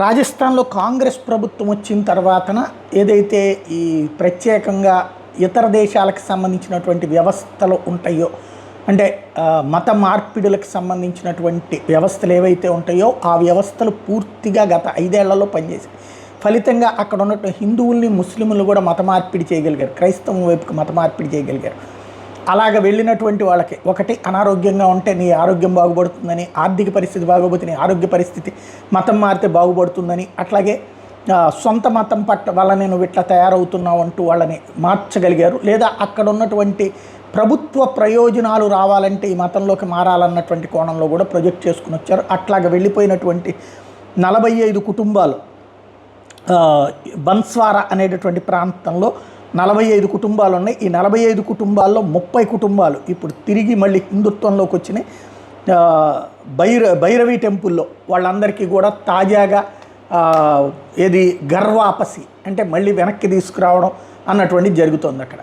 రాజస్థాన్లో కాంగ్రెస్ ప్రభుత్వం వచ్చిన తర్వాతన ఏదైతే ఈ ప్రత్యేకంగా ఇతర దేశాలకు సంబంధించినటువంటి వ్యవస్థలు ఉంటాయో, అంటే మత మార్పిడులకు సంబంధించినటువంటి వ్యవస్థలు ఏవైతే ఉంటాయో ఆ వ్యవస్థలు పూర్తిగా గత 5 ఏళ్లలో పనిచేసాయి. ఫలితంగా అక్కడ ఉన్నటువంటి హిందువుల్ని, ముస్లింలు కూడా మత మార్పిడి చేయగలిగారు, క్రైస్తవం వైపుకి మత మార్పిడి చేయగలిగారు. అలాగ వెళ్ళినటువంటి వాళ్ళకి ఒకటి అనారోగ్యంగా ఉంటే నీ ఆరోగ్యం బాగుపడుతుందని, ఆర్థిక పరిస్థితి బాగోపోతే నీ ఆరోగ్య పరిస్థితి, మతం మారితే బాగుపడుతుందని, అట్లాగే సొంత మతం పట్ల వాళ్ళని నువ్వు ఇట్లా తయారవుతున్నావు అంటూ వాళ్ళని మార్చగలిగారు. లేదా అక్కడ ఉన్నటువంటి ప్రభుత్వ ప్రయోజనాలు రావాలంటే ఈ మతంలోకి మారాలన్నటువంటి కోణంలో కూడా ప్రొజెక్ట్ చేసుకుని వచ్చారు. అట్లాగ వెళ్ళిపోయినటువంటి 45 కుటుంబాలు బన్స్వారా అనేటటువంటి ప్రాంతంలో 45 కుటుంబాలు ఉన్నాయి. ఈ 45 కుటుంబాల్లో 30 కుటుంబాలు ఇప్పుడు తిరిగి మళ్ళీ హిందుత్వంలోకి వచ్చినాయి. భైరవి టెంపుల్లో వాళ్ళందరికీ కూడా తాజాగా ఏది గర్వాపసి అంటే మళ్ళీ వెనక్కి తీసుకురావడం అన్నటువంటిది జరుగుతుంది అక్కడ.